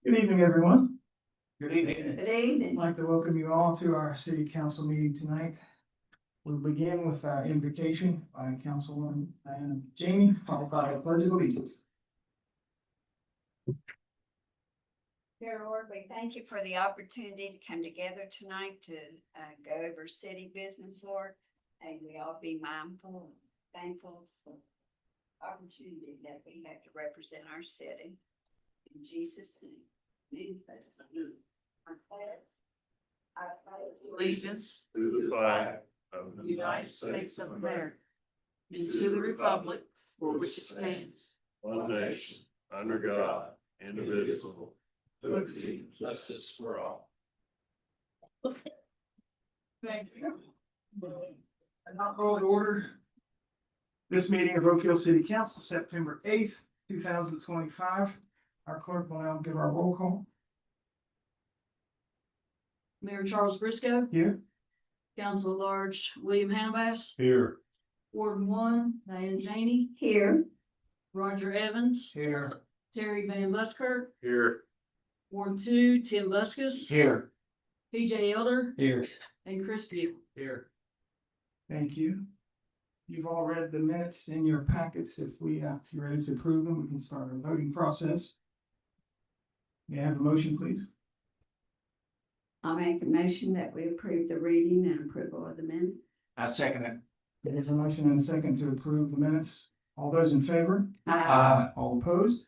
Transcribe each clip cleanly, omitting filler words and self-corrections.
Good evening, everyone. Good evening. Good evening. I'd like to welcome you all to our city council meeting tonight. We'll begin with our invocation by Councilwoman Diana Jamie, followed by a pledge of allegiance. Dear Lord, we thank you for the opportunity to come together tonight to go over city business, Lord. And we all be mindful and thankful for the opportunity that we have to represent our city. In Jesus' name. I pledge Allegiance to the flag of the United States of America, and to the republic for which it stands, one nation, under God, indivisible, with liberty and justice for all. Thank you. And I'll call to order this meeting of Oak Hill City Council, September 8th, 2025. Our clerk will now give our roll call. Mayor Charles Briscoe, Here. Council at Large William Hannibas, Here. Ward 1, Diana Janey, here. Roger Evans, Here. Terry Van Buskirk, Here. Ward 2, Tim Buskus, here. PJ Elder, Here. and Chris Deal. Here. Thank you. You've all read the minutes in your packets. If you're ready to approve them, we can start our voting process. May I have a motion, please? I'll make a motion that we approve the reading and approval of the minutes. I second it. There's a motion and a second to approve the minutes. All those in favor? All opposed?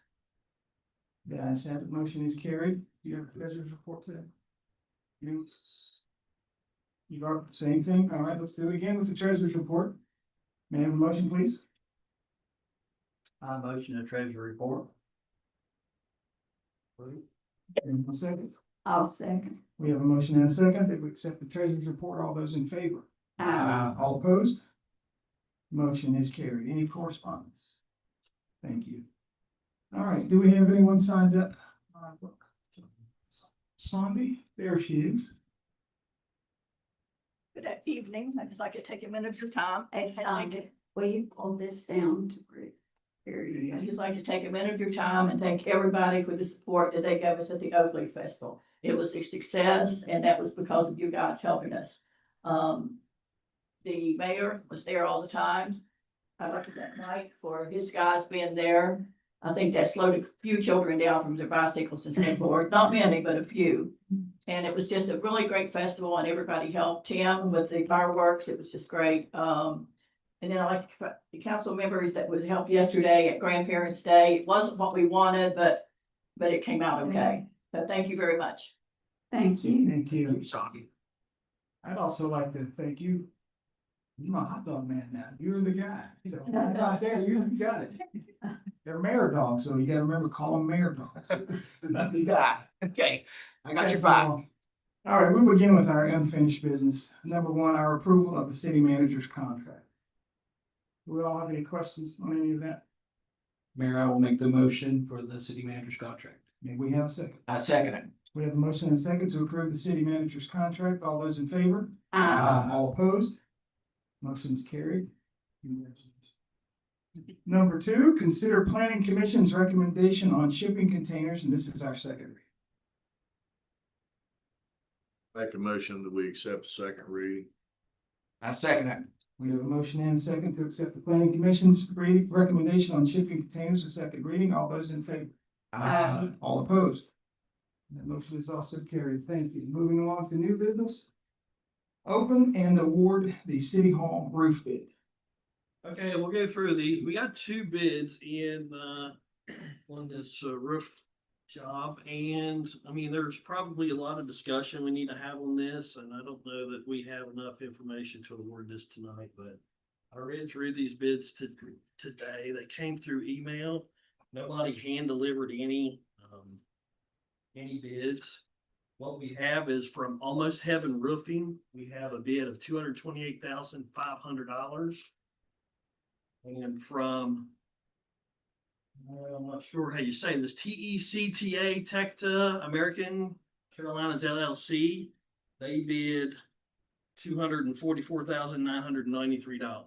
The ayes have it. Motion is carried. Do you have a treasurer's report today? You are, same thing. All right, let's do it again with the treasurer's report. May I have a motion, please? I motion the treasury report. And a second. I'll second. We have a motion and a second that we accept the treasurer's report. All those in favor? All opposed? Motion is carried. Any correspondence? Thank you. All right, do we have anyone signed up? Sandy, there she is. Good evening. I'd like to take a minute of your time. Hey, Sandy, will you pull this down to here you I'd go. just like to take a minute of your time and thank everybody for the support that they gave us at the Oakley Festival. It was a success, and that was because of you guys helping us. The mayor was there all the time. I like to thank Mike for his guys being there. I think that slowed a few children down from their bicycles and skateboards, not many, but a few. And it was just a really great festival, and everybody helped Tim with the fireworks. It was just great. And then I like the council members that would help yesterday at Grandparents' Day. It wasn't what we wanted, but it came out okay. So thank you very much. Thank you. Thank you. Sorry. I'd also like to thank you. You're my hot dog man now. You're the guy. So right there, you got it. They're mayor dogs, so you gotta remember, call them mayor dogs. Not the guy. Okay, I got your Thank back. you all. All right, we'll begin with our unfinished business. Number one, our approval of the city manager's contract. Do we all have any questions on any of that? Mayor, I will make the motion for the city manager's contract. May we have a second? I second it. We have a motion and a second to approve the city manager's contract. All those in favor? Uh, All opposed? Motion's carried. Number two, consider planning commission's recommendation on shipping containers, and this is our second reading. Make a motion that we accept the second reading. I second it. We have a motion and a second to accept the planning commission's recommendation on shipping containers, a second reading. All those in favor? All opposed? That motion is also carried. Thank you. Moving along to new business. Open and award the city hall roof bid. Okay, we'll go through these. We got two bids in, on this roof job. And I mean, there's probably a lot of discussion we need to have on this. And I don't know that we have enough information to award this tonight, but I read through these bids today. They came through email. Nobody hand delivered any bids. What we have is from Almost Heaven Roofing. We have a bid of $228,500. And from, I'm not sure how you say this, TECTA Tecta American Carolinas LLC, they bid $244,993.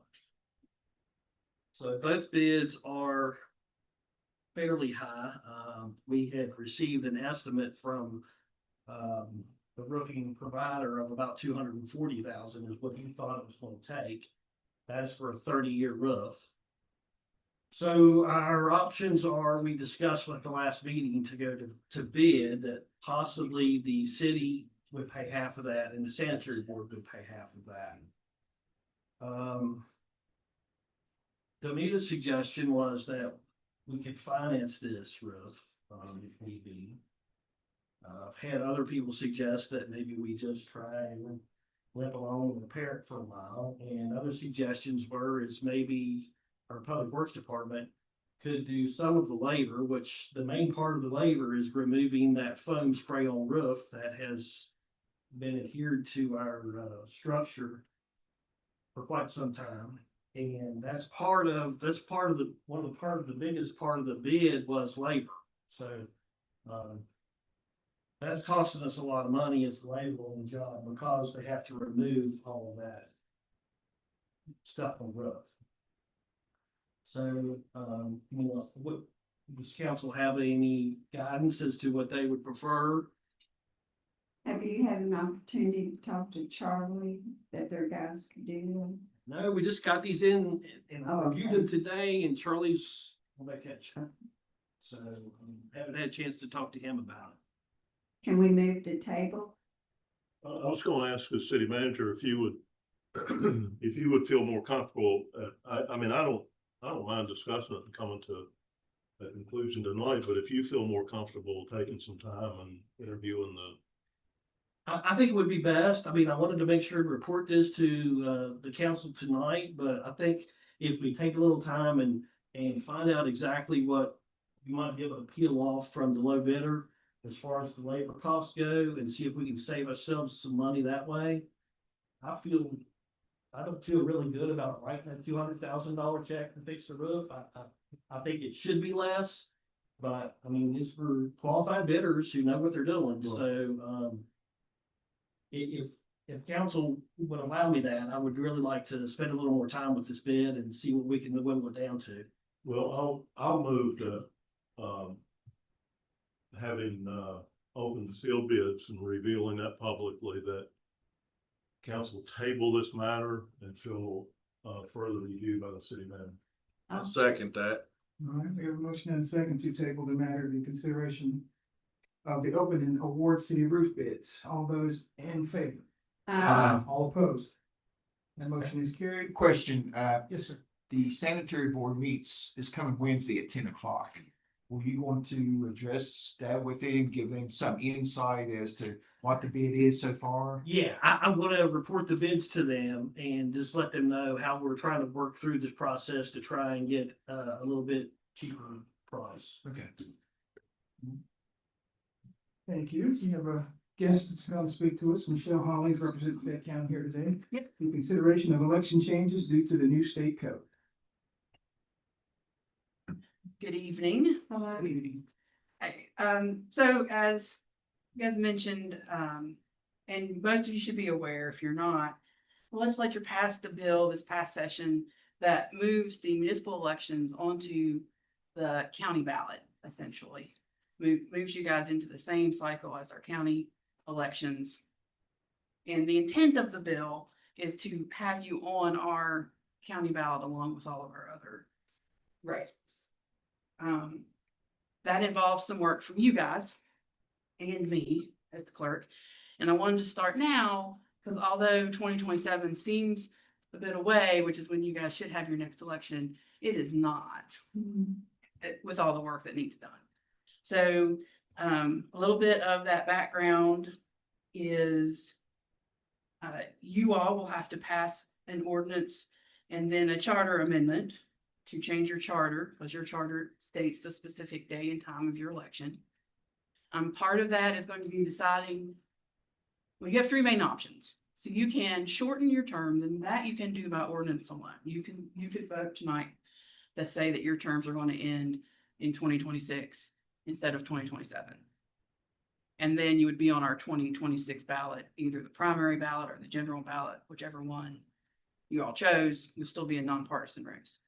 So both bids are fairly high. We had received an estimate from the roofing provider of about 240,000 is what he thought it was going to take. That is for a 30-year roof. So our options are, we discussed at the last meeting to go to bid, that possibly the city would pay half of that and the sanitary board would pay half of that. Donita's suggestion was that we could finance this roof, if need be. I've had other people suggest that maybe we just try and limp along and repair it for a while, and other suggestions were is maybe our public works department could do some of the labor, which the main part of the labor is removing that foam spray on roof that has been adhered to our structure for quite some time. And that's part of the biggest part of the bid was labor. So that's costing us a lot of money as the labor on the job, because they have to remove all of that stuff on the roof. So, what does council have any guidance as to what they would prefer? Have you had an opportunity to talk to Charlie that their guys could do them? No, we just got these in and Oh, reviewed okay. them today, and Charlie's on vacation. So, haven't had a chance to talk to him about it. Can we move the table? I was gonna ask the city manager if you would, if you would feel more comfortable, I mean, I don't mind discussing it and coming to a conclusion tonight, but if you feel more comfortable taking some time and interviewing I think it would be best. I mean, I wanted to make sure to report this to the council tonight, but I think if we take a little time and find out exactly what you might be able to peel off from the low bidder as far as the labor costs go, and see if we can save ourselves some money that way. I don't feel really good about writing that $200,000 check to fix the roof. I think it should be less, but I mean, these were qualified bidders who know what they're doing, so, if council would allow me that, I would really like to spend a little more time with this bid and see what we can whittle it down to. Well, I'll move to, having, opened the sealed bids and revealing that publicly, that council table this matter until, further review by the city manager. I'll second that. All right, we have a motion and a second to table the matter in consideration of the open and award city roof bids. All those in favor? All opposed? That motion is carried. Question, Yes, sir. the sanitary board meets this coming Wednesday at 10 o'clock. Will you want to address that with them, give them some insight as to what the bid is so far? Yeah, I'm gonna report the bids to them and just let them know how we're trying to work through this process to try and get a little bit cheaper price. Okay. Thank you. We have a guest that's going to speak to us, Michelle Hollings, representing Fayette County here today. Yep. In consideration of election changes due to the new state code. Good evening. Good evening. So as you guys mentioned, and most of you should be aware, if you're not, the legislature passed a bill this past session that moves the municipal elections onto the county ballot, essentially. Moves you guys into the same cycle as our county elections. And the intent of the bill is to have you on our county ballot along with all of our other races. That involves some work from you guys and me as the clerk. And I wanted to start now because although 2027 seems a bit away, which is when you guys should have your next election, it is not with all the work that needs done. So a little bit of that background is you all will have to pass an ordinance and then a charter amendment to change your charter, because your charter states the specific day and time of your election. Part of that is going to be deciding, well, you have three main options. So you can shorten your terms, and that you can do by ordinance alone. You could vote tonight that say that your terms are going to end in 2026 instead of 2027. And then you would be on our 2026 ballot, either the primary ballot or the general ballot, whichever one you all chose. You'll still be a nonpartisan race.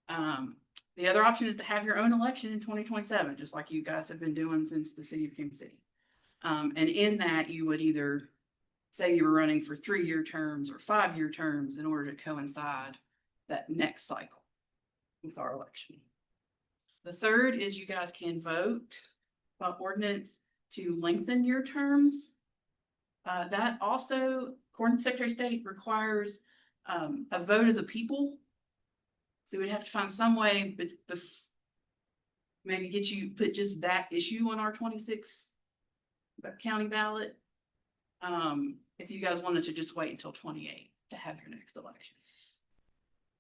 The other option is to have your own election in 2027, just like you guys have been doing since the city became a city. And in that, you would either say you were running for 3-year terms or 5-year terms in order to coincide that next cycle with our election. The third is you guys can vote by ordinance to lengthen your terms. That also, according to the Secretary of State, requires a vote of the people. So we'd have to find some way, but maybe put just that issue on our 26 county ballot. If you guys wanted to just wait until 28 to have your next election.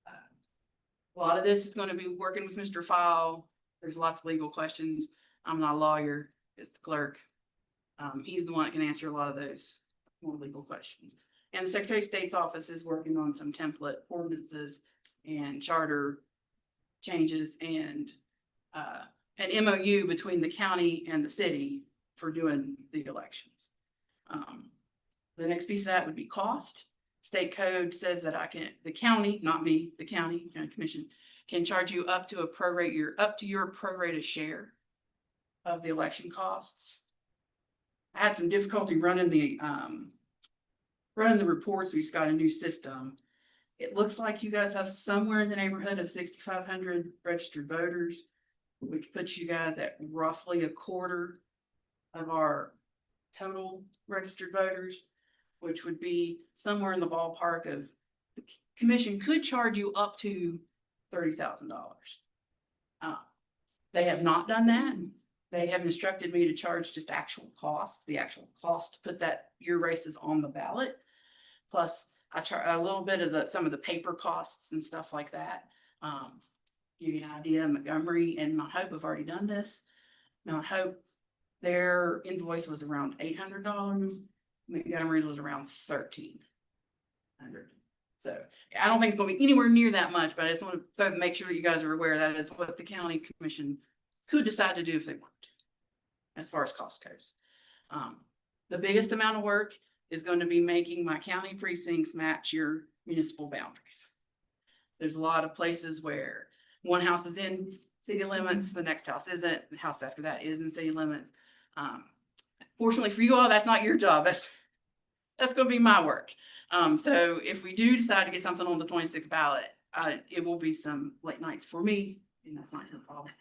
A lot of this is going to be working with Mr. File. There's lots of legal questions. I'm not a lawyer, it's the clerk. He's the one that can answer a lot of those more legal questions. And the Secretary of State's office is working on some template ordinances and charter changes and an MOU between the county and the city for doing the elections. The next piece of that would be cost. State code says that the county, not me, the county commission can charge you up to your prorated share of the election costs. I had some difficulty running the reports. We just got a new system. It looks like you guys have somewhere in the neighborhood of 6,500 registered voters, which puts you guys at roughly a quarter of our total registered voters, which would be somewhere in the ballpark of the commission could charge you up to $30,000. They have not done that. They have instructed me to charge just actual costs, the actual cost to put your races on the ballot. Plus, I charge a little bit of some of the paper costs and stuff like that. Give you an idea, Montgomery and Mount Hope have already done this. Mount Hope, their invoice was around $800. Montgomery was around $1,300. So I don't think it's going to be anywhere near that much, but I just want to make sure you guys are aware that is what the county commission could decide to do if they want to, as far as cost goes. The biggest amount of work is going to be making my county precincts match your municipal boundaries. There's a lot of places where one house is in city limits, the next house isn't, the house after that is in city limits. Fortunately for you all, that's not your job. That's going to be my work. So if we do decide to get something on the 26th ballot, it will be some late nights for me, and that's not your problem.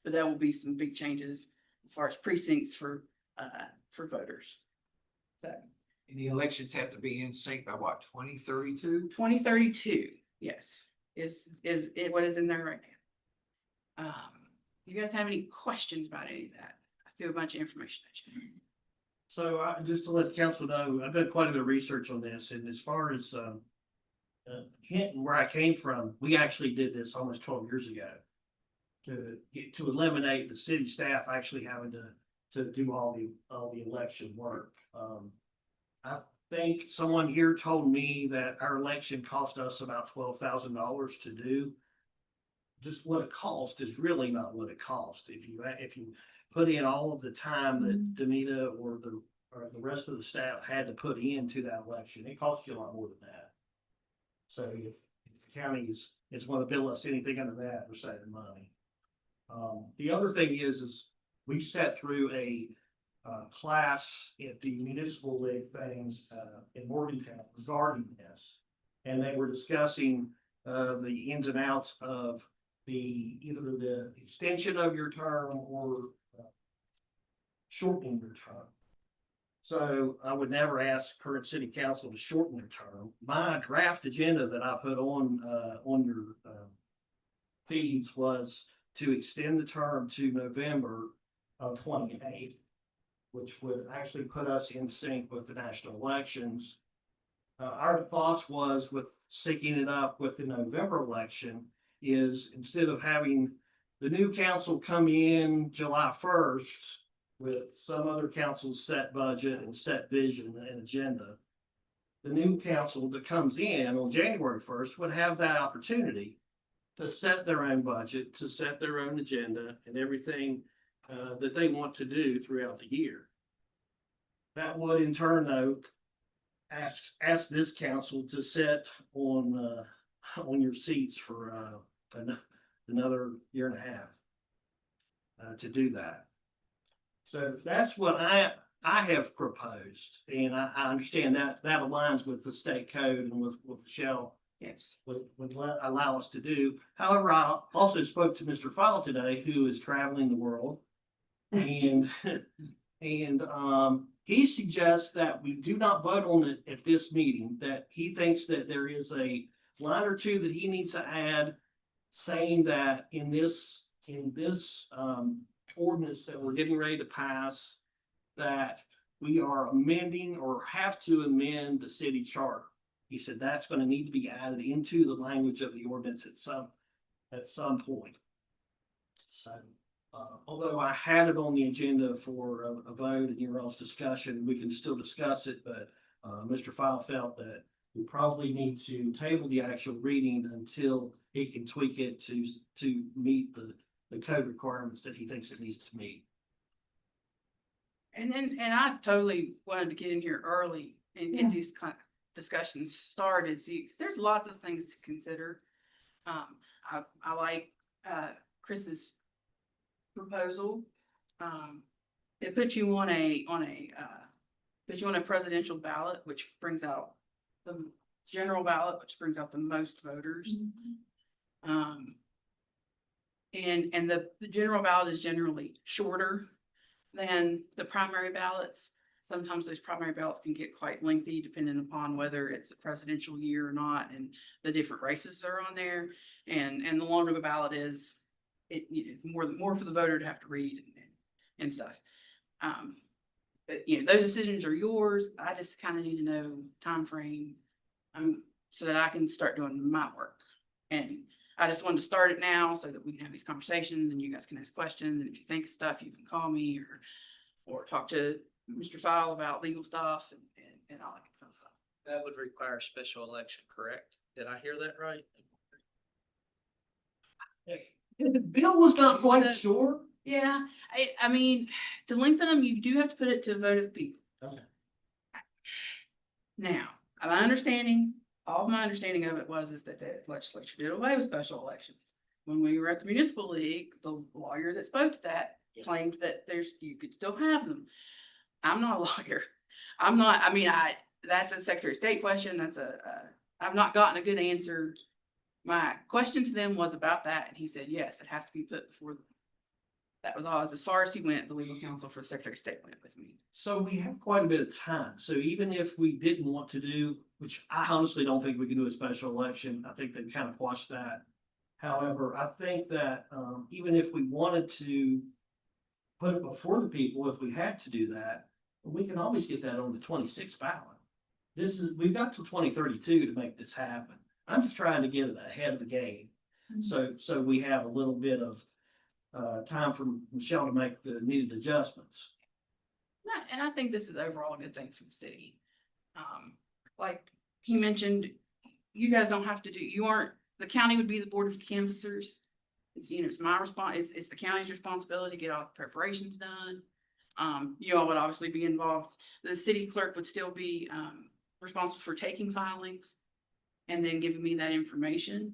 But there will be some big changes as far as precincts for voters. So And the elections have to be in sync by what, 2032? 2032, yes, is it what is in there right now. You guys have any questions about any of that? I threw a bunch of information at you. So just to let the council know, I've done quite a bit of research on this, and as far as Hinton, where I came from, we actually did this almost 12 years ago to eliminate the city staff actually having to do all the election work. I think someone here told me that our election cost us about $12,000 to do. Just what it cost is really not what it cost. If you put in all of the time that Danita or the rest of the staff had to put into that election, it costs you a lot more than that. So if the county is going to bill us anything under that, we're saving money. The other thing is we sat through a class at the municipal league things in Morgantown regarding this, and they were discussing the ins and outs of either the extension of your term or shortening your term. So I would never ask current city council to shorten their term. My draft agenda that I put on your feeds was to extend the term to November of 28, which would actually put us in sync with the national elections. Our thoughts was with syncing it up with the November election is instead of having the new council come in July 1st with some other council's set budget and set vision and agenda, the new council that comes in on January 1st would have that opportunity to set their own budget, to set their own agenda and everything that they want to do throughout the year. That would in turn though ask this council to set on your seats for another year and a half to do that. So that's what I have proposed, and I understand that aligns with the state code and with what Michelle Yes. allow us to do. However, I also spoke to Mr. Fowle today, who is traveling the world. And, he suggests that we do not vote on it at this meeting, that he thinks that there is a line or two that he needs to add, saying that in this ordinance that we're getting ready to pass, that we are amending or have to amend the city charter. He said that's gonna need to be added into the language of the ordinance at some point. So, although I had it on the agenda for a vote and your all's discussion, we can still discuss it, but, Mr. Fowle felt that we probably need to table the actual reading until he can tweak it to meet the code requirements that he thinks it needs to meet. And I totally wanted to get in here early and get these kind of discussions started, see, 'cause there's lots of things to consider. I like, Chris's proposal. It puts you on a presidential ballot, which brings out the general ballot, which brings out the most voters. And the general ballot is generally shorter than the primary ballots. Sometimes those primary ballots can get quite lengthy depending upon whether it's a presidential year or not and the different races that are on there. And the longer the ballot is, more for the voter to have to read and stuff. But those decisions are yours. I just kind of need to know timeframe, so that I can start doing my work. And I just wanted to start it now so that we can have these conversations and you guys can ask questions. And if you think of stuff, you can call me or talk to Mr. Fowle about legal stuff and all that fun stuff. That would require a special election, correct? Did I hear that right? Bill was not quite sure. Yeah, I mean, to lengthen them, you do have to put it to a vote of the people. Okay. Now, all of my understanding of it is that the legislature did away with special elections. When we were at the municipal league, the lawyer that spoke to that claimed that you could still have them. I'm not a lawyer. That's a Secretary of State question. I've not gotten a good answer. My question to them was about that, and he said, yes, it has to be put before. That was all. As far as he went, the legal counsel for the Secretary of State went with me. So we have quite a bit of time. So even if we didn't want to do, which I honestly don't think we can do a special election, I think they kind of quashed that. However, I think that even if we wanted to put it before the people, if we had to do that, we can always get that on the 26th ballot. We've got till 2032 to make this happen. I'm just trying to get it ahead of the game. So we have a little bit of time for Michelle to make the needed adjustments. And I think this is overall a good thing for the city. Like he mentioned, you guys don't have to the county would be the board of canvassers. It's my it's the county's responsibility to get all the preparations done. You all would obviously be involved. The city clerk would still be responsible for taking filings and then giving me that information.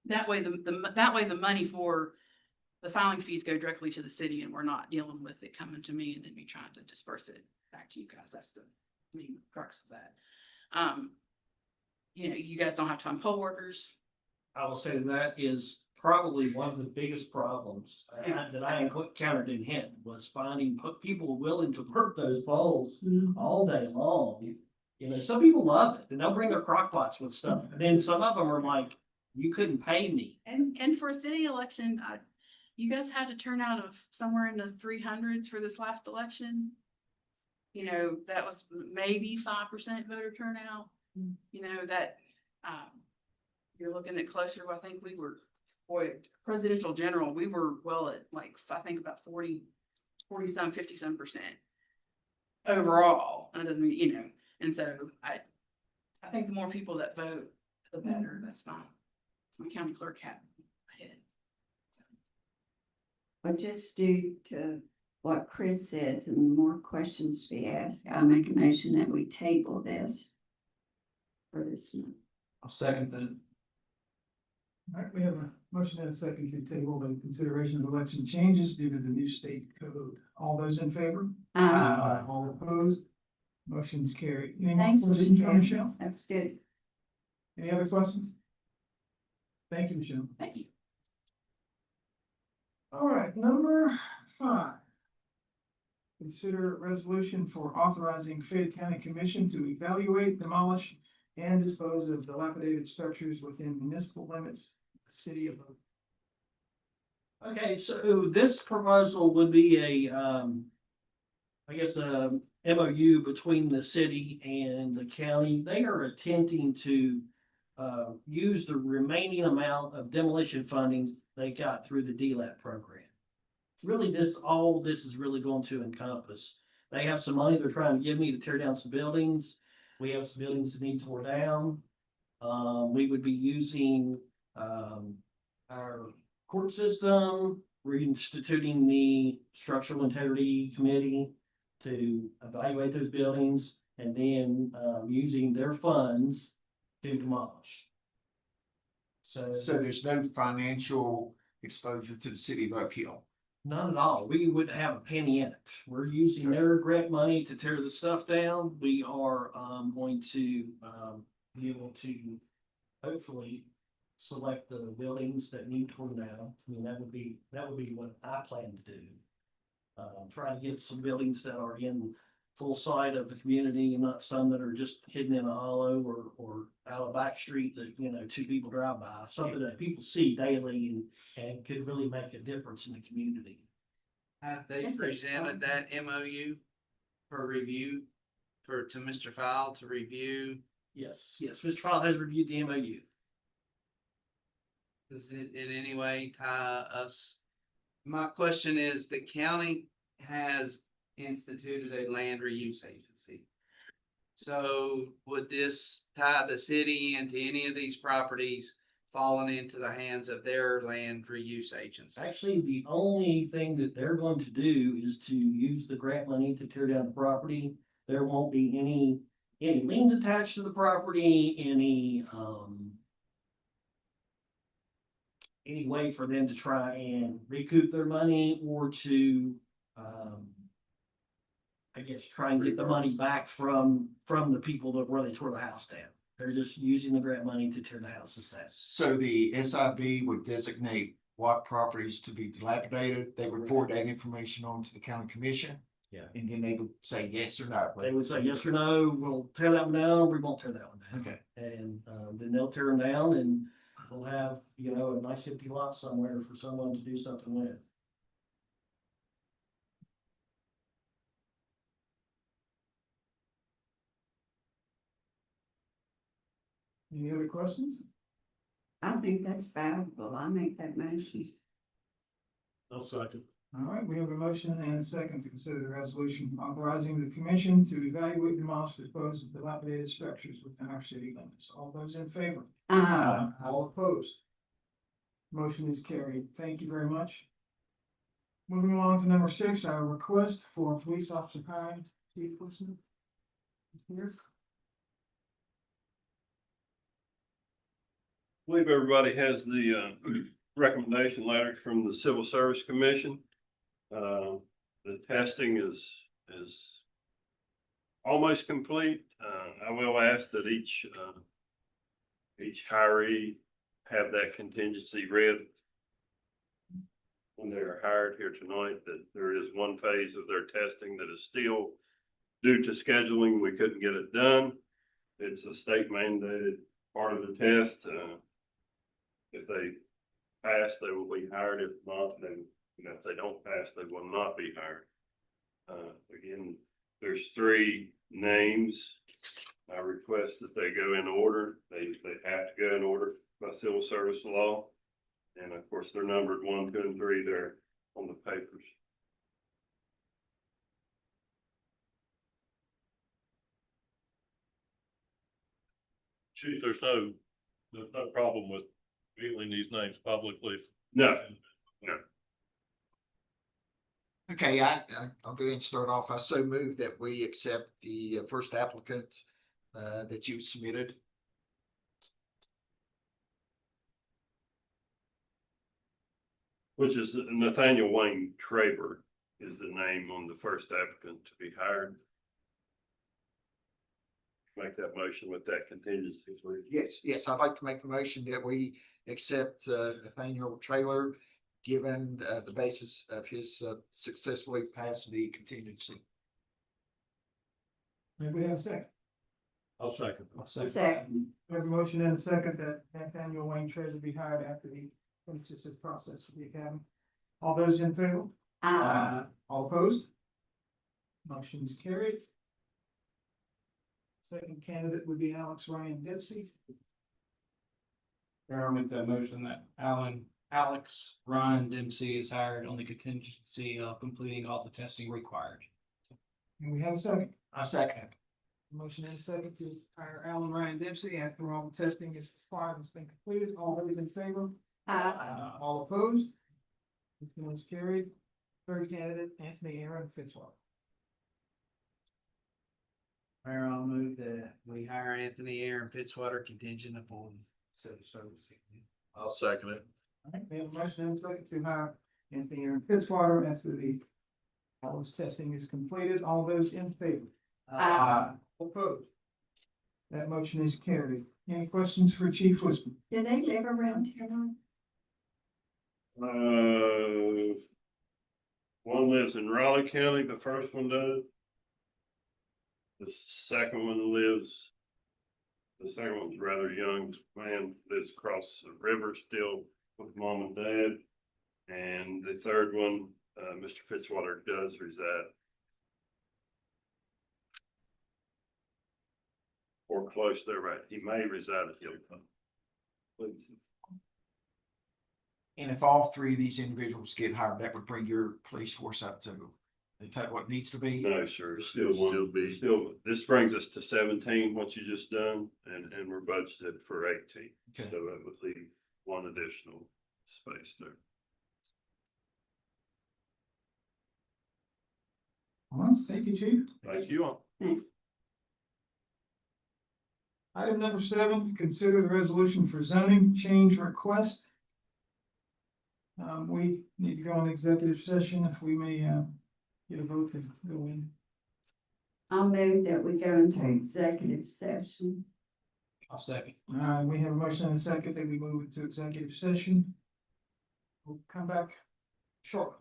That way the money for the filing fees go directly to the city and we're not dealing with it coming to me and then me trying to disperse it back to you guys. That's the main crux of that. You guys don't have to find poll workers. I will say that is probably one of the biggest problems that I encountered in Hinton was finding people willing to work those polls all day long. Some people love it and they'll bring their crock pots with stuff. And then some of them are like, you couldn't pay me. And for a city election, you guys had a turnout of somewhere in the 300s for this last election. That was maybe 5% voter turnout. You're looking at closer. I think we were, presidential general, we were at I think about 40 some, 50 some % overall. And it doesn't mean, and so I think the more people that vote, the better. That's fine. It's my county clerk hat ahead. But just due to what Chris says and more questions to be asked, I'll make a motion that we table this for this month. I'll second that. All right, we have a motion and a second to table the consideration of election changes due to the new state code. All those in favor? All opposed? Motion's carried. Any more Thanks, questions from Michelle. Michelle? That's good. Any other questions? Thank you, Michelle. Thank you. All right, number 5. Consider resolution for authorizing Fayette County Commission to evaluate, demolish, and dispose of dilapidated structures within municipal limits, of the city of. Okay, so this proposal would be I guess, MOU between the city and the county. They are attempting to use the remaining amount of demolition fundings they got through the DLAP program. Really, all this is really going to encompass. They have some money they're trying to give me to tear down some buildings. We have some buildings that need torn down. We would be using our court system, reinstituting the structural integrity committee to evaluate those buildings, and then using their funds to demolish. So there's no financial exposure to the city of Oak Hill. not at all. We would have a penny in it. We're using their grant money to tear the stuff down. We are going to be able to hopefully select the buildings that need torn down. I mean, that would be what I plan to do. Try to get some buildings that are in full sight of the community and not some that are just hidden in a hollow or out a back street that, you know, 2 people drive by, something that people see daily and could really make a difference in the community. Have they That's presented that MOU for review to Mr. Fowle to review? Yes, Mr. Fowle has reviewed the MOU. Does it in any way tie us? My question is, the county has instituted a land reuse agency. So would this tie the city into any of these properties falling into the hands of their land reuse agency? Actually, the only thing that they're going to do is to use the grant money to tear down the property. There won't be any liens attached to the property, any way for them to try and recoup their money or to, I guess, try and get the money back from the people where they tore the house down. They're just using the grant money to tear the houses down. So the SIB would designate what properties to be dilapidated. They would forward that information on to the county commission. Yeah. And then they would say yes or no. They would say yes or no, we'll tear that one down, or we won't tear that one down. Okay. And then they'll tear them down and we'll have, you know, a nice empty lot somewhere for someone to do something with. Any other questions? I think that's valuable. I make that motion. I'll second. All right, we have a motion and a second to consider the resolution authorizing the commission to evaluate, demolish, dispose of dilapidated structures within our city limits. All those in favor? All opposed? Motion is carried. Thank you very much. Moving along to number 6, our request for police officer hiring. Chief Listener is here. I believe everybody has the recommendation letters from the Civil Service Commission. The testing is almost complete. I will ask that each hiree have that contingency read when they're hired here tonight, that there is one phase of their testing that is still due to scheduling. We couldn't get it done. It's a state mandated part of the test. If they pass, they will be hired. If not, then, you know, if they don't pass, they will not be hired. Again, there's 3 names. I request that they go in order. They have to go in order by civil service law. And of course, they're numbered 1, 2, and 3 there on the papers. Chief, there's no problem with revealing these names publicly. No. Okay, I'll go ahead and start off. I so move that we accept the first applicant that you submitted. which is Nathaniel Wayne Traber is the name on the first applicant to be hired. Make that motion with that contingency, please. Yes, I'd like to make the motion that we accept Nathaniel Trailer, given the basis of his successfully passing the contingency. May we have a second? I'll second. Second. We have a motion and a second that Nathaniel Wayne Treasurer be hired after the census process for the academy. All those in favor? All opposed? Motion is carried. Second candidate would be Alex Ryan Dempsey. Mayor, I'll make that motion that Alex Ryan Dempsey is hired on the contingency of completing all the testing required. And we have a second. I second. Motion and a second to hire Alan Ryan Dempsey after all the testing is required has been completed. All those in favor? All opposed? Motion is carried. Third candidate, Anthony Aaron Fitzwater. Mayor, I'll move that we hire Anthony Aaron Fitzwater contingent upon civil service. I'll second it. All right, we have a motion and a second to hire Anthony Aaron Fitzwater after all this testing is completed. All those in favor? Opposed? That motion is carried. Any questions for Chief Wiseman? Do they live around here? One lives in Raleigh County, the first one does. The second one's rather young, man, lives across the river still with mom and dad. And the third one, Mr. Fitzwater does reside. Or close there, right? He may reside at Hilltop. Please. And if all three of these individuals get hired, that would bring your police force up to what needs to be? No, sir, this brings us to 17, what you just done, and we're budgeted for 18. Okay. So that would leave one additional space there. All right, thank you, Chief. Thank you all. Item number 7, consider the resolution for zoning change request. We need to go on executive session if we may, get a vote to go in. I'll move that we go into executive session. I'll second. We have a motion and a second that we move into executive session. We'll come back shortly.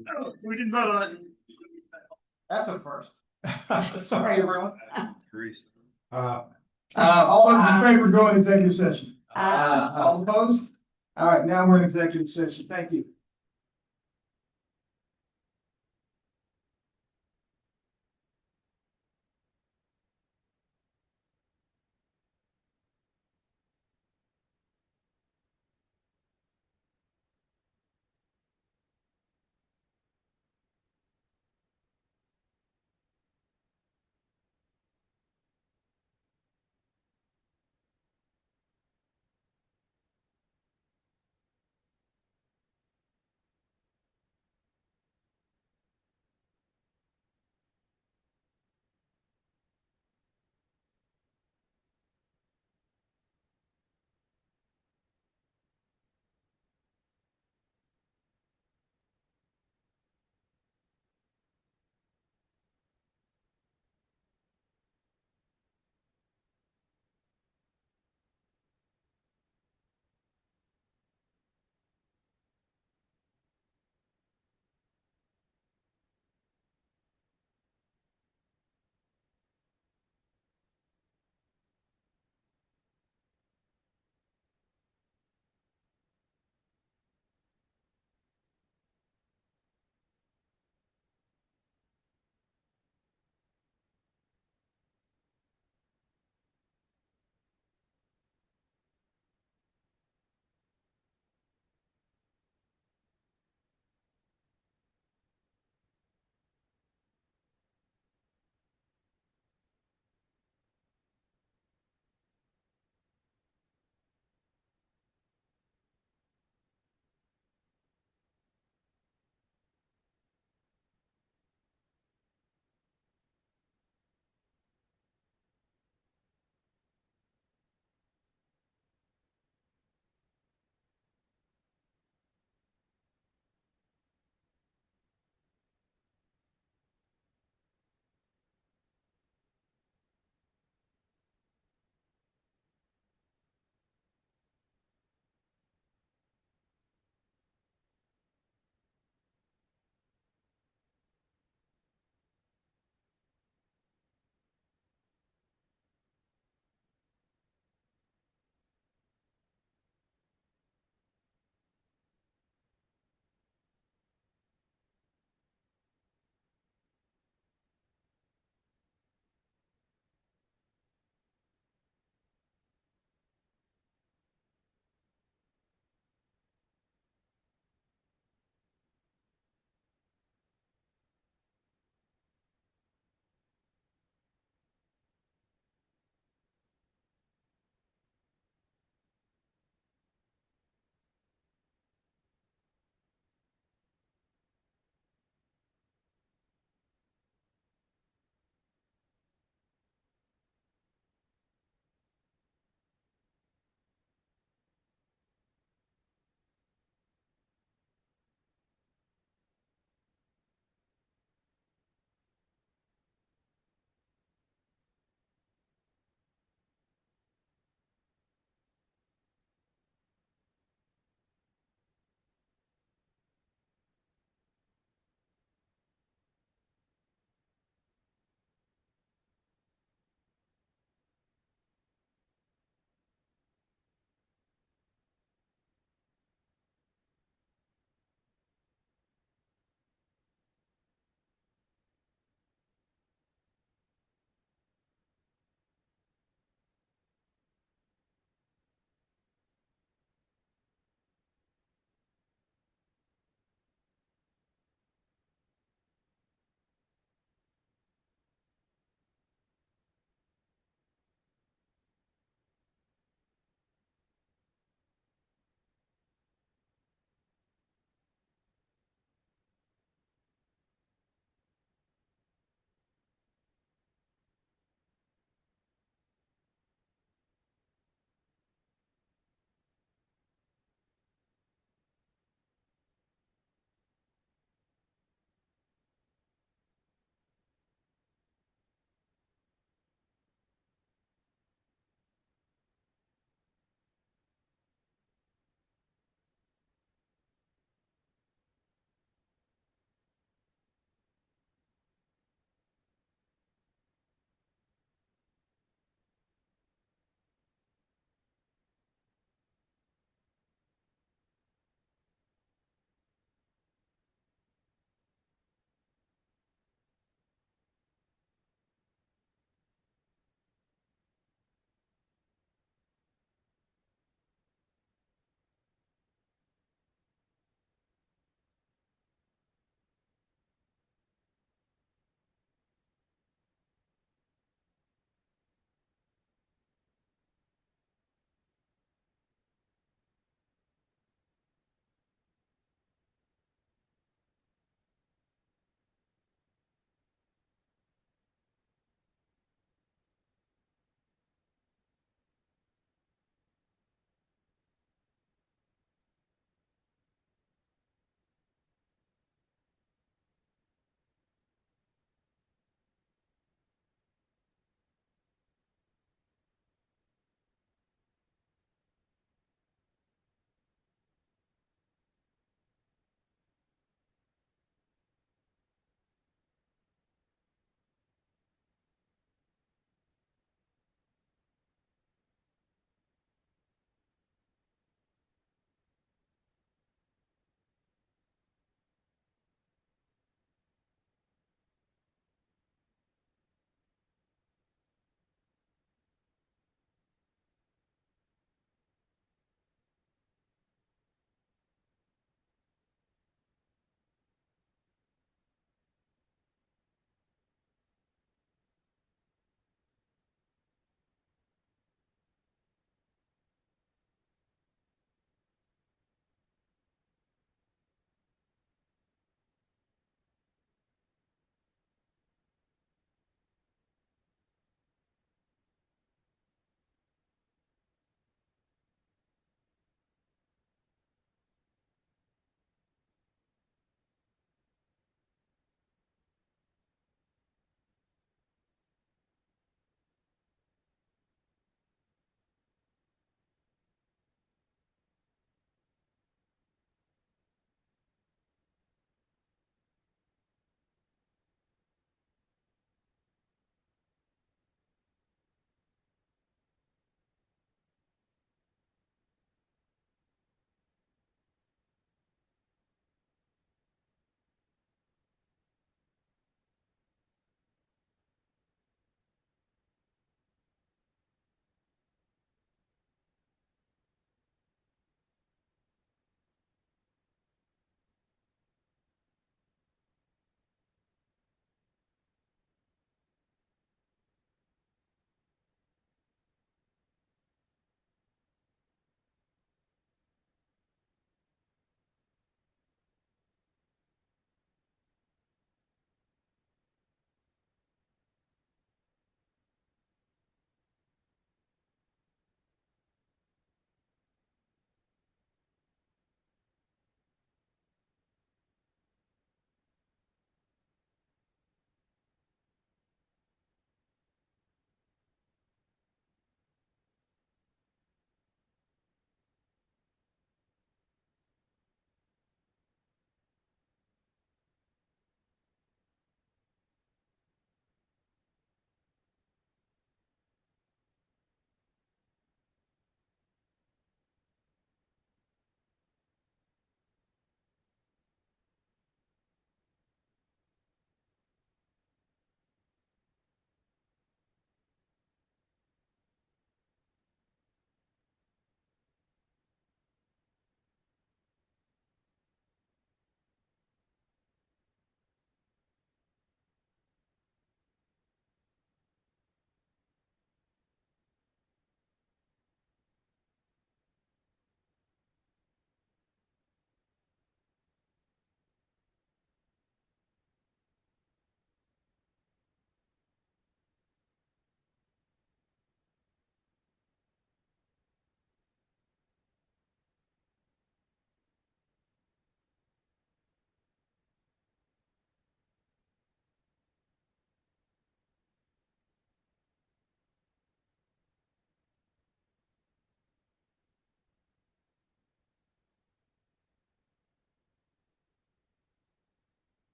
No, we didn't vote on it. That's a first. Sorry, everyone. All those in favor, go in executive session. All opposed? All right, now we're in executive session. Thank you.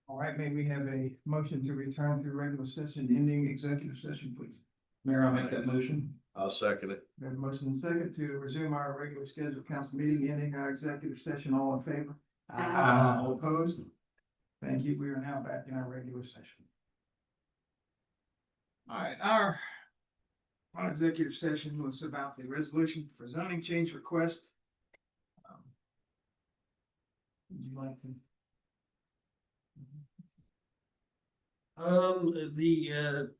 All right, may we have a motion to return to regular session, ending executive session, please? Mayor, I'll make that motion. I'll second it. We have a motion and second to resume our regular scheduled council meeting, ending our executive session. All in favor? All opposed? Thank you. We are now back in our regular session. All right, our executive session was about the resolution for zoning change request. Would you like to? The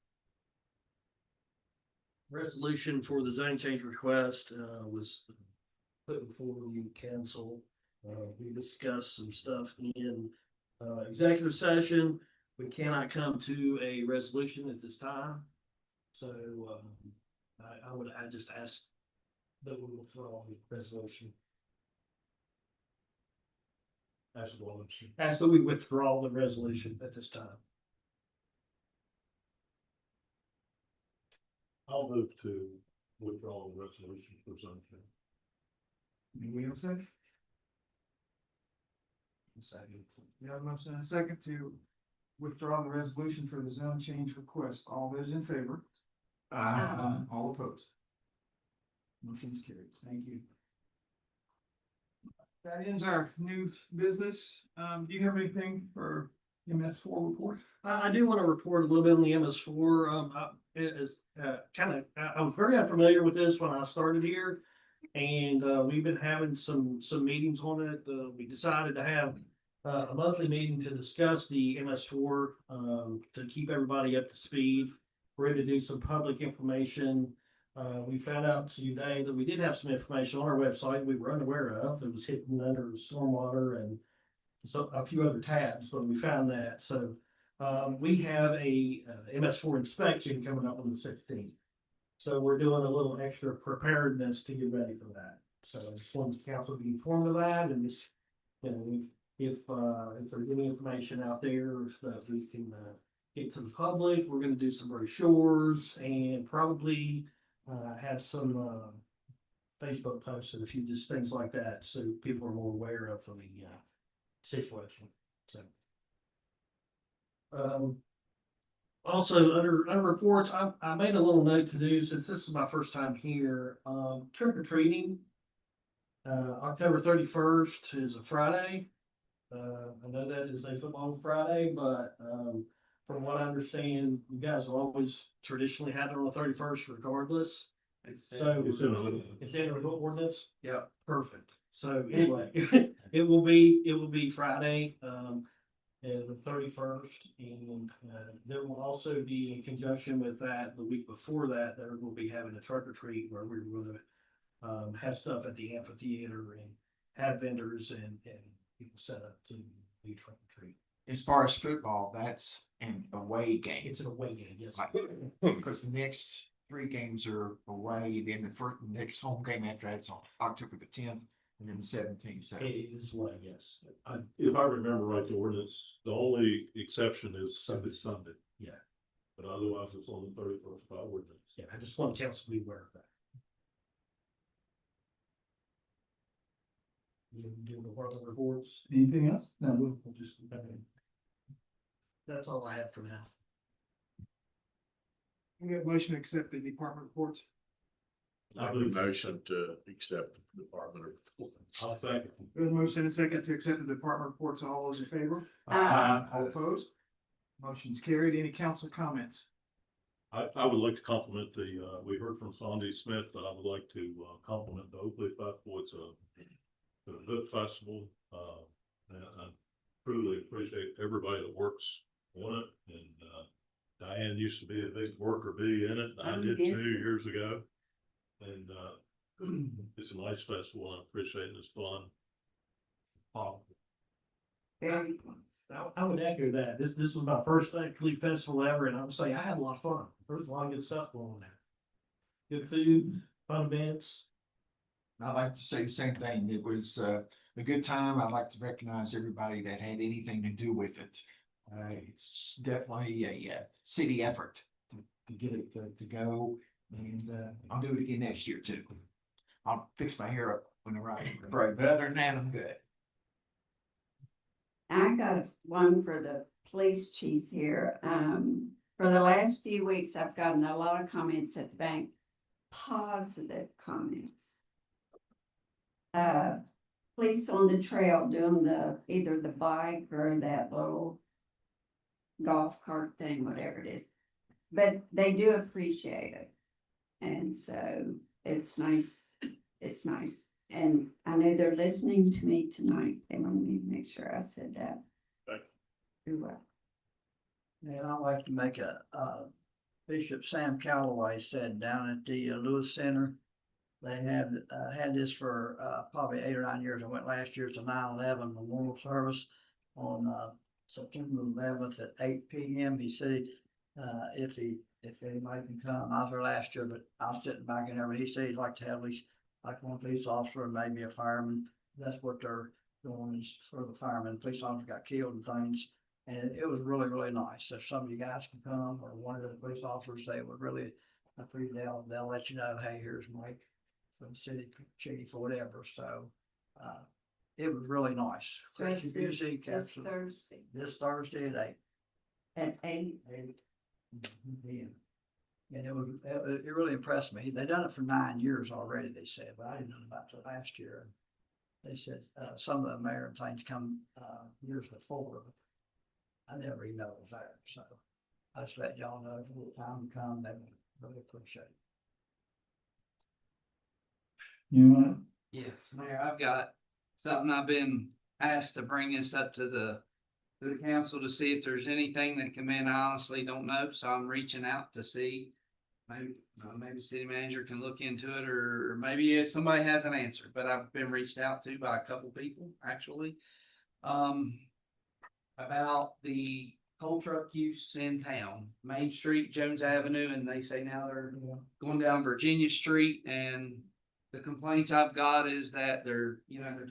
resolution for the zone change request, was put before the council. We discussed some stuff in, executive session. We cannot come to a resolution at this time. So, I just asked that we withdraw the resolution. Ask that we withdraw the resolution at this time. I'll move to withdraw the resolution for zone change. Anyone else say? Second. You have a motion and a second to withdraw the resolution for the zone change request. All those in favor? All opposed? Motion is carried. Thank you. That ends our new business. Do you have anything for MS4 report? I do want to report a little bit on the MS4. It is I was very unfamiliar with this when I started here. And we've been having some meetings on it. We decided to have a monthly meeting to discuss the MS4 to keep everybody up to speed. We're going to do some public information. We found out today that we did have some information on our website we were unaware of. It was hidden under stormwater and so a few other tabs, but we found that. So we have a MS4 inspection coming up on the 16th. So we're doing a little extra preparedness to get ready for that. So I just want the council to be informed of that, and just, you know, if there's any information out there that we can get to the public, we're gonna do some brochures and probably have some Facebook posts and a few just things like that, so people are more aware of the situation. So. Also, under reports, I made a little note to do, since this is my first time here, trick or treating. October 31st is a Friday. I know that is a football Friday, but from what I understand, you guys have always traditionally had it on the 31st regardless. So It's in the ordinance? Yeah. Perfect. So anyway, it will be Friday, the 31st, and there will also be, in conjunction with that, the week before that, there will be having a trick or treat where we're going to have stuff at the amphitheater and have vendors and people set up to do trick or treat. As far as football, that's an away game. It's an away game, yes. Because the next 3 games are away, then the next home game after that's on October the 10th, and then the 17th. So It is away, yes. If I remember right, the ordinance, the only exception is Sunday. Yeah. But otherwise, it's on the 31st by ordinance. Yeah, I just want the council to be aware of that. You do the world reports. Anything else? No, we'll just. That's all I have for now. We have a motion to accept the department reports. I would motion to accept the department reports. I'll second. We have a motion and a second to accept the department reports. All those in favor? All opposed? Motion's carried. Any council comments? I would like to compliment we heard from Sandy Smith, but I would like to compliment the Oakley Festival. It's a good festival. And I truly appreciate everybody that works on it. And Diane used to be a big worker bee in it. I did 2 years ago. And it's a nice festival. I appreciate it. It's fun. Very nice. I would echo that. This was my first Oakley Festival ever, and I would say I had a lot of fun. There was a lot of good stuff going on there. Good food, fun events. I'd like to say the same thing. It was a good time. I'd like to recognize everybody that had anything to do with it. It's definitely a city effort to get it to go, and I'll do it again next year too. I'll fix my hair up whenever I break, but other than that, I'm good. I got one for the police chief here. For the last few weeks, I've gotten a lot of comments at the bank, positive comments. Police on the trail doing either the bike or that little golf cart thing, whatever it is. But they do appreciate it. And so it's nice, it's nice. And I know they're listening to me tonight. They want me to make sure I said that. Thank you. You're welcome. And I'd like to make Bishop Sam Calloway said down at the Lewis Center. They have had this for probably 8 or 9 years. I went last year to 9/11 memorial service on September 11th at 8 p.m. He said if anybody can come. I was there last year, but I was sitting back in there. But he said he'd like to have at least like one police officer and maybe a fireman. That's what they're doing is for the firemen. Police officers got killed and things. And it was really, really nice. If some of you guys can come or one of the police officers, they would really appreciate. They'll let you know, hey, here's Mike from the city chief or whatever. So it was really nice. So Christian it's Music this Thursday. this Thursday at 8. At 8. 8 p.m. And it really impressed me. They done it for 9 years already, they said, but I didn't know about it last year. They said some of the mayor things come years before, but I never even know it was there. So I just let y'all know if the time to come, they would really appreciate it. You want Yes, Mayor, I've got something I've been asked to bring this up to the council to see if there's anything that come in. I honestly don't know, so I'm reaching out to see. Maybe city manager can look into it, or maybe if somebody has an answer, but I've been reached out to by a couple people, actually. About the coal truck use in town, Main Street, Jones Avenue, and they say now they're going down Virginia Street, and the complaints I've got is that they're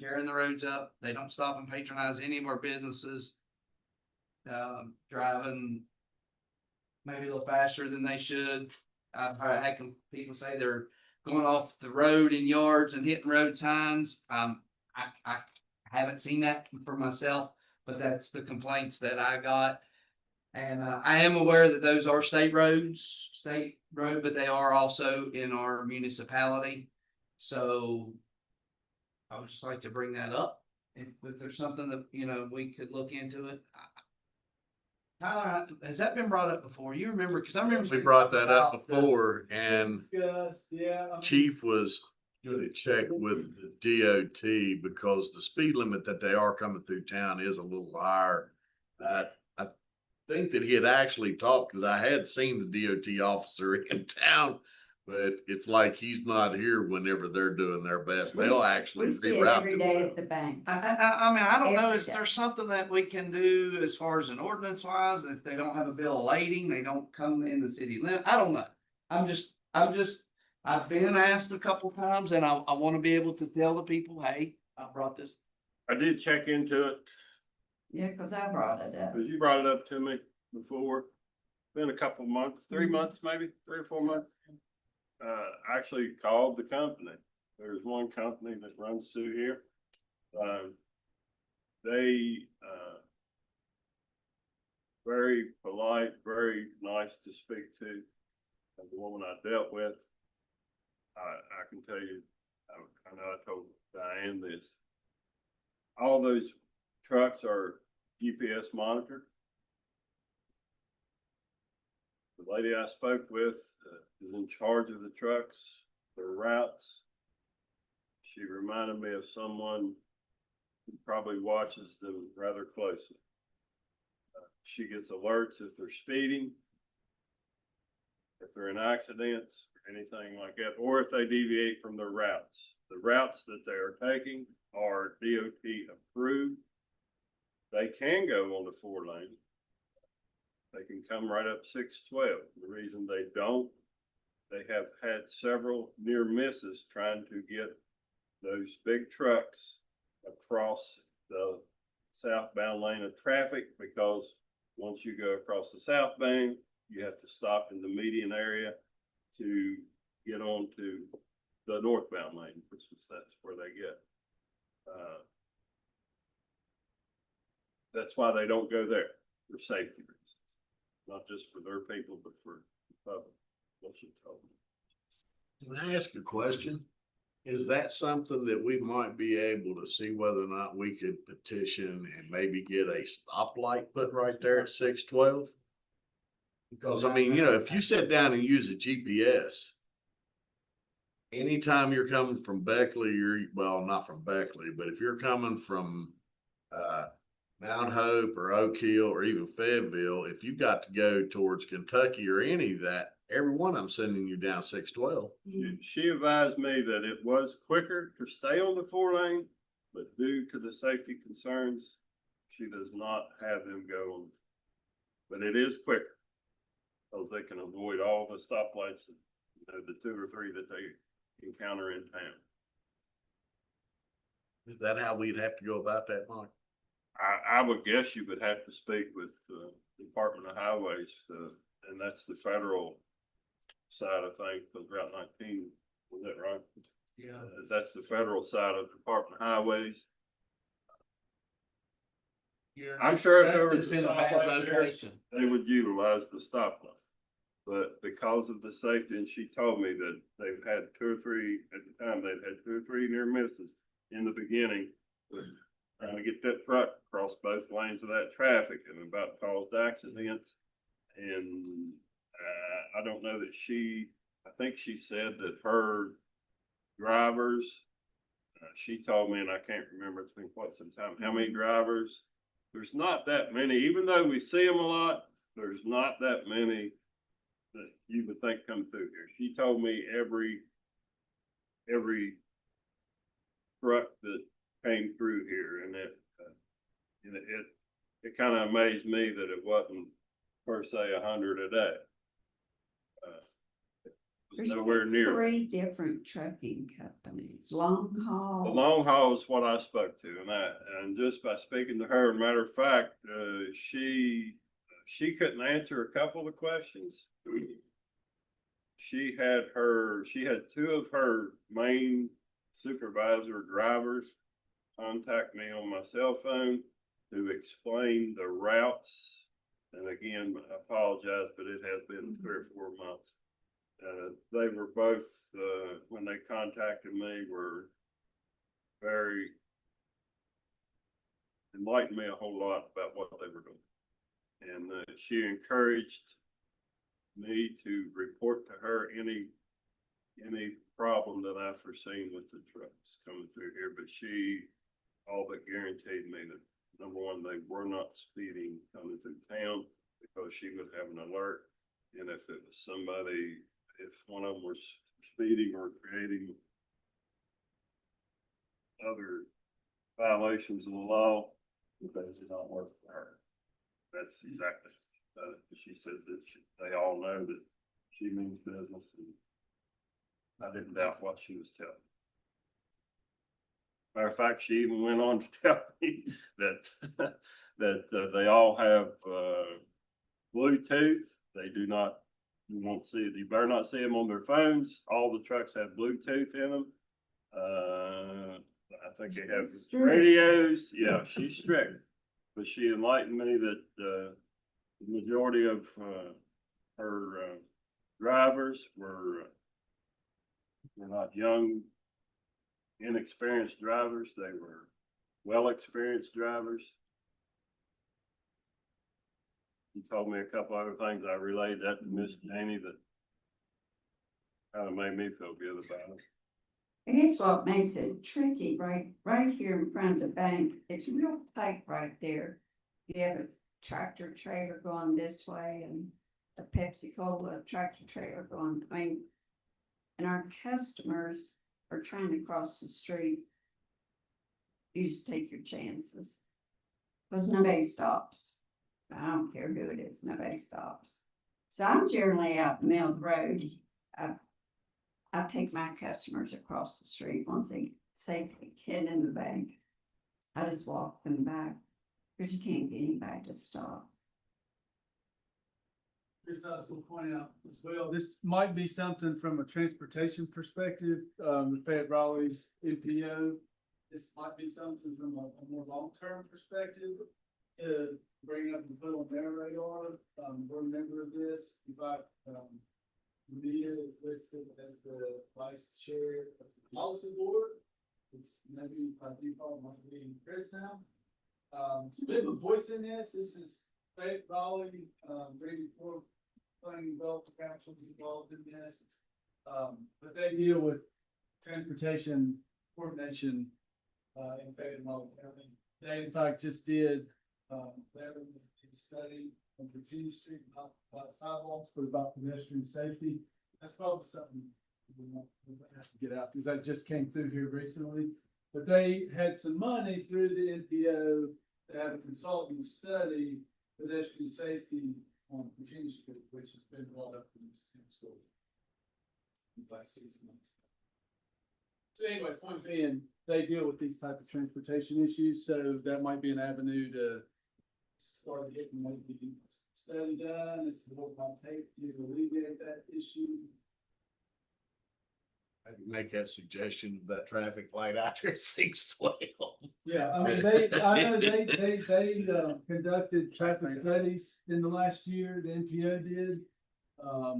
tearing the roads up. They don't stop and patronize any of our businesses. Driving maybe a little faster than they should. I've had people say they're going off the road in yards and hitting road signs. I haven't seen that for myself, but that's the complaints that I got. And I am aware that those are state road, but they are also in our municipality. So I would just like to bring that up. If there's something that, we could look into it. Tyler, has that been brought up before? You remember? Because I remember We brought that up before, and yeah. Chief was gonna check with the DOT because the speed limit that they are coming through town is a little higher. I think that he had actually talked, because I had seen the DOT officer in town, but it's like he's not here whenever they're doing their best. They'll actually We see it reroute every day at themselves. the bank. I don't know, Every is day. there something that we can do as far as an ordinance wise, if they don't have a bill of lading, they don't come in the city limit? I don't know. I've been asked a couple times, and I wanna be able to tell the people, hey, I brought this. I did check into it, Yeah, cause I brought it up. because you brought it up to me before. Been a couple of months, 3 months, maybe 3 or 4 months. I actually called the company. There's one company that runs through here. They, very polite, very nice to speak to. And the woman I dealt with, I can tell you, I know I told Diane this. All those trucks are GPS monitored. The lady I spoke with is in charge of the trucks, their routes. She reminded me of someone who probably watches them rather closely. She gets alerts if they're speeding, if they're in accidents, or anything like that, or if they deviate from their routes. The routes that they are taking are DOT approved. They can go on the 4-lane. They can come right up 612. The reason they don't, they have had several near misses trying to get those big trucks across the southbound lane of traffic, because once you go across the southbound, you have to stop in the median area to get onto the northbound lane, that's where they get. That's why they don't go there. for safety reasons. Not just for their people, but for the public, what she told me. Can I ask a question? Is that something that we might be able to see whether or not we could petition and maybe get a stoplight put right there at 612? Because I mean, you know, if you sit down and use a GPS, anytime you're coming from Beckley, well, not from Beckley, but if you're coming from, Mount Hope or Oak Hill or even Fayetteville, if you got to go towards Kentucky or any of that, every one of them sending you down 612. She advised me that it was quicker to stay on the 4-lane, but due to the safety concerns, she does not have them go on. But it is quicker, because they can avoid all the stoplights, you know, the 2 or 3 that they encounter in town. Is that how we'd have to go about that, Mike? I would guess you would have to speak with the Department of Highways, and that's the federal side of things, because Route 19, was that right? Yeah. That's the federal side of the Department of Highways. I'm sure if there was It's in a bad location. they would utilize the stoplight. But because of the safety, and she told me that they've had 2 or 3, at the time, they've had 2 or 3 near misses in the beginning. Trying to get that truck across both lanes of that traffic and about caused accidents. And I don't know that I think she said that her drivers, she told me, and I can't remember, it's been quite some time, how many drivers. There's not that many, even though we see them a lot, there's not that many that you would think come through here. She told me every truck that came through here, and it kind of amazed me that it wasn't per se 100 a day. It was There's nowhere near. 3 different trucking companies, long haul. The long haul is what I spoke to, and just by speaking to her, matter of fact, she couldn't answer a couple of questions. She had 2 of her main supervisor drivers contact me on my cell phone to explain the routes. And again, I apologize, but it has been 3 or 4 months. They were both, when they contacted me, were very enlightened me a whole lot about what they were doing. And she encouraged me to report to her any problem that I foreseen with the trucks coming through here, but she all but guaranteed me that, number one, they were not speeding coming through town, because she would have an alert. And if it was somebody, if one of them was speeding or creating other violations of the law, they did not work for her. That's exactly, she said that they all know that she means business, and I didn't doubt what she was telling. Matter of fact, she even went on to tell me that they all have Bluetooth. They do not, you better not see them on their phones. All the trucks have Bluetooth in them. I think they have radios. Yeah, she's strict, but she enlightened me that the majority of her drivers were not young, inexperienced drivers. They were well-experienced drivers. He told me a couple other things. I relayed that to Miss Janie that kind of made me feel good about it. I guess what makes it tricky, right here in front of the bank, it's real tight right there. You have a tractor trailer going this way and a Pepsi Cola tractor trailer going, and our customers are trying to cross the street. You just take your chances, because nobody stops. I don't care who it is, nobody stops. So I'm generally out in the middle of the road. I take my customers across the street once they safely get in the bank. I just walk them back, because you can't get anybody to stop. Chris, I was going to point out as well, this might be something from a transportation perspective, the Fayette Raleigh's NPO. This might be something from a more long-term perspective. to bring up and put on their radar, we're a member of this, in fact, Rita is listed as the vice chair of the policy board. It's maybe by default might be Chris now. So we have a voice in this. This is Fayette Raleigh, Brady Ford Planning and Development Council is involved in this. But they deal with transportation coordination in Fayette and Raleigh County. They in fact just did their study on Virginia Street about sidewalks, but about pedestrian safety. That's probably something we might have to get out because that just came through here recently. But they had some money through the NPO to have a consultant study pedestrian safety on Virginia Street, which has been brought up in this school in the last 6 months. So anyway, point being, they deal with these type of transportation issues, so that might be an avenue to start getting maybe study done as to what might take to alleviate that issue. I can make that suggestion of that traffic light out there at 612. Yeah, I mean, I know they conducted traffic studies in the last year, the NPO did. I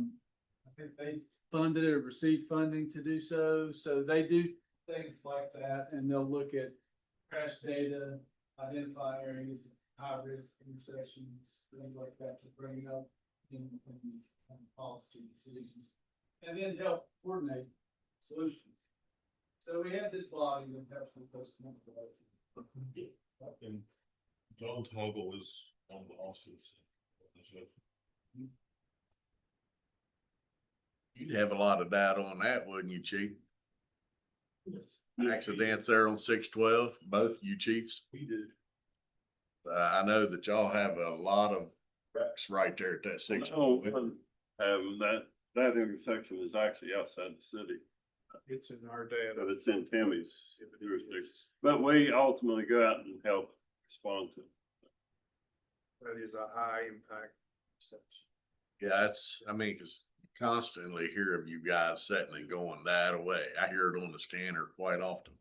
think they funded it or received funding to do so, so they do things like that, and they'll look at crash data, identify areas, high risk intersections, things like that to bring up in these policy decisions, and then help coordinate solutions. So we have this body that helps with those kind of relations. And John Toggle is on the office. You'd have a lot of data on that, wouldn't you, chief? Yes. Accidents there on 612, both you chiefs. We did. I know that y'all have a lot of wrecks right there at that 612. That intersection is actually outside the city, It's in our data. but it's in Timmy's jurisdiction. But we ultimately go out and help respond to it. That is a high impact section. Yeah, it's, I mean, cause constantly hear of you guys setting and going that away. I hear it on the scanner quite often.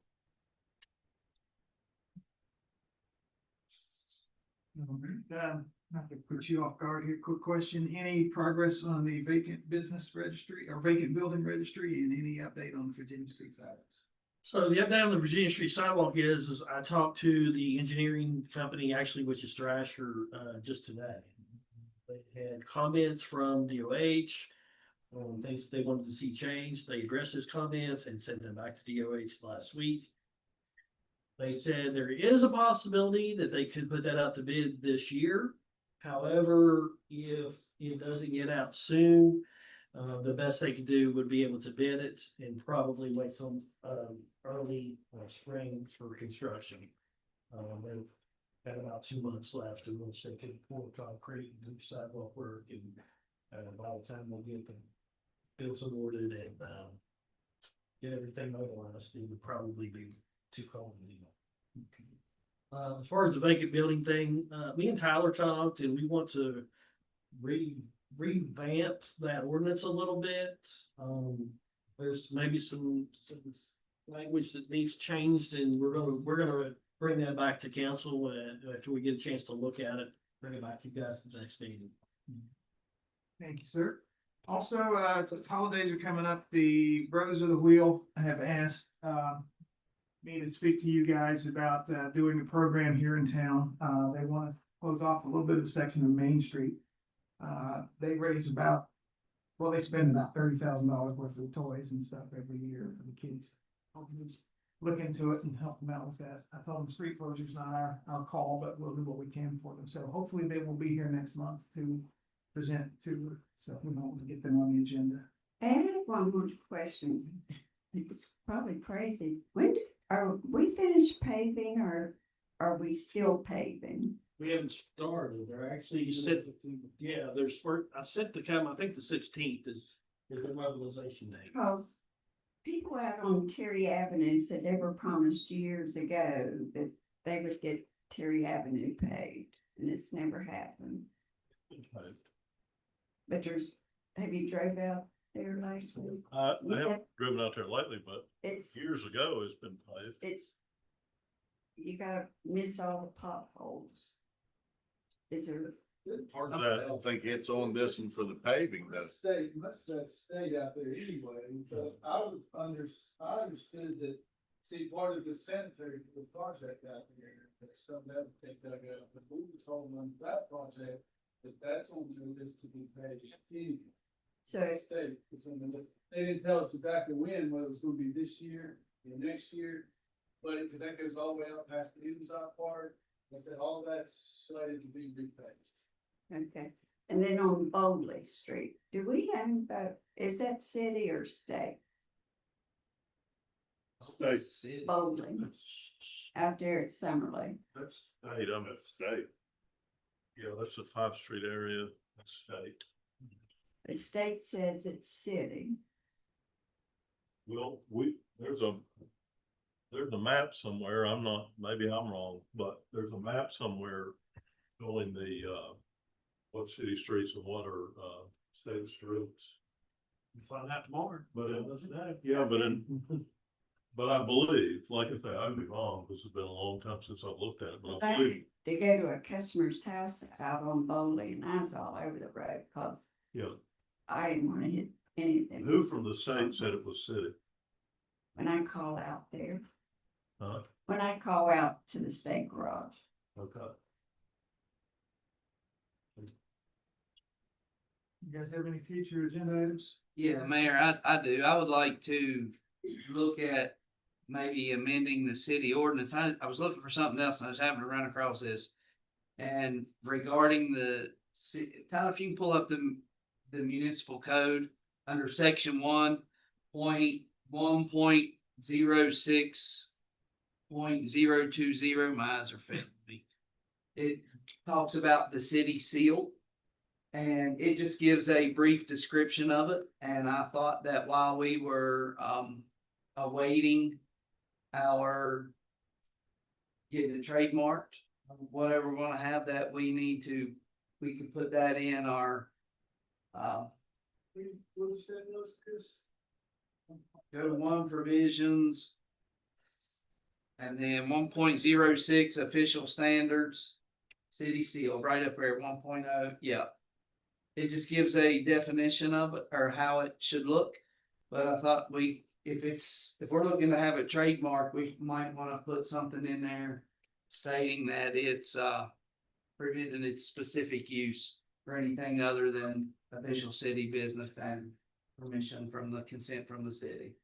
Not to put you off guard here, quick question, any progress on the vacant business registry or vacant building registry and any update on the Virginia Street side? So the update on the Virginia Street sidewalk is I talked to the engineering company actually, which is Thrasher, just today. They had comments from DOH, things they wanted to see changed. They addressed those comments and sent them back to DOH last week. They said there is a possibility that they could put that out to bid this year. However, if it doesn't get out soon, the best they could do would be able to bid it and probably wait till early spring for construction. They've got about 2 months left in which they can pour concrete and do sidewalk work, and by the time we'll get the bills awarded and get everything mobilized, it would probably be too cold to leave. As far as the vacant building thing, me and Tyler talked, and we want to revamp that ordinance a little bit. There's maybe some language that needs changed, and we're gonna bring that back to council after we get a chance to look at it. Bring it back to you guys at the next meeting. Thank you, sir. Also, the holidays are coming up. The Brothers of the Wheel have asked me to speak to you guys about doing a program here in town. They want to close off a little bit of a section of Main Street. They raise they spend about $30,000 worth of toys and stuff every year for the kids. Look into it and help them out with that. I told them street closure is not our call, but we'll do what we can for them. So hopefully they will be here next month to present to, so we want to get them on the agenda. I have one more question. It's probably crazy. Are we finished paving or are we still paving? We haven't started. They're actually set, yeah, I set the I think the 16th is the mobilization date. Because people out on Terry Avenue said they were promised years ago that they would get Terry Avenue paved, and it's never happened. But have you drove out there lately? I haven't driven out there lately, but It's, years ago it's been paved. you gotta miss all the potholes. Is there, Part of that, I don't think it's on this one for the paving though. Most of that stayed out there anyway, but I understood that, see, part of the sanitary, the project out there, there's some that would take that up, but we were told on that project that that's on the list to be paid anyway. so, State, it's on the list. They didn't tell us exactly when, whether it was gonna be this year or next year, but because that goes all the way up past the inside part, I said all that's slated to be repaid. okay. And then on Bowley Street, do we have, is that city or state? State. Bowley, out there at Summerley. That's state, I'm at state. Yeah, that's the 5th Street area, that's state. The state says it's city. Well, there's a map somewhere, maybe I'm wrong, but there's a map somewhere showing what city streets and what are, state streets. We'll find out tomorrow. But but I believe, like I say, I'd be wrong, because it's been a long time since I've looked at it, but I believe, They go to a customer's house out on Bowley and I was all over the road because yeah. I didn't want to hit anything. Who from the state said it was city? When I call out there, Huh? when I call out to the state garage. Okay. You guys have any future agenda items? Yeah, Mayor, I do. I would like to look at maybe amending the city ordinance. I was looking for something else and I was having to run across this. And regarding Tyler, if you can pull up the municipal code under section 1.1.06.020, my eyes are failing me. It talks about the city seal. And it just gives a brief description of it. And I thought that while we were awaiting our getting it trademarked, whatever we want to have, that we can put that in our What you said was, Chris? go to 1 provisions. And then 1.06 official standards, city seal, right up there, 1.0, yeah. It just gives a definition of it or how it should look. But I thought if we're looking to have it trademarked, we might want to put something in there stating that it's preventing its specific use for anything other than official city business and permission from the consent from the city.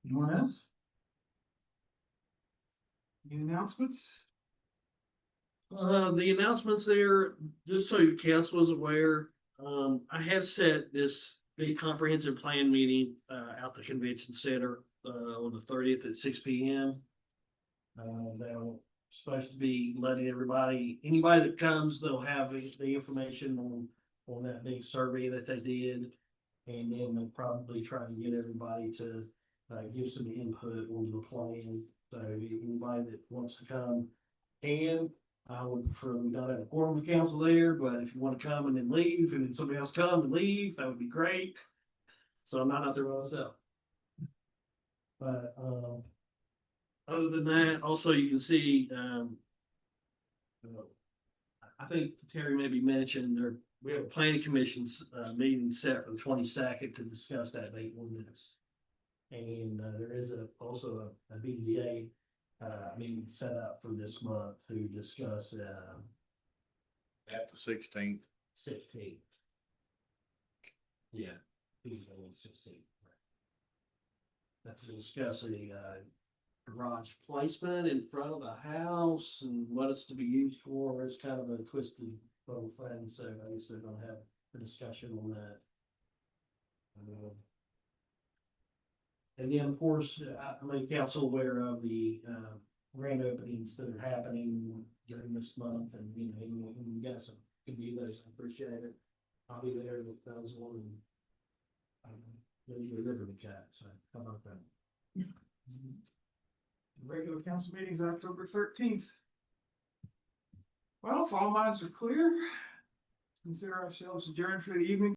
Anyone else? Any announcements? The announcements there, just so your council was aware, I have set this big comprehensive plan meeting, out the convention center, on the 30th at 6 p.m. They'll supposed to be letting anybody that comes, they'll have the information on that big survey that they did. And then they'll probably try and get everybody to, give some input on the plan. So anybody that wants to come can. I would prefer we don't have a quorum of council there, but if you want to come and then leave, and then somebody else come and leave, that would be great. So I'm not out there by myself. But other than that, also you can see, I think Terry maybe mentioned we have a planning commission's meeting set for the 22nd to discuss that date ordinance. And there is also a BDA meeting set up for this month to discuss At the 16th. 16th. Yeah, BDA 16th. That's to discuss the garage placement in front of the house and what it's to be used for. It's kind of a twisted little thing, so I guess they're gonna have a discussion on that. And then, of course, I made council aware of the grand openings that are happening during this month, and you guys can be those. I appreciate it. I'll be there with those one and there's your Liberty Cat. So how about that? Regular council meetings October 13th. Well, if all minds are clear, consider ourselves adjourned for the evening.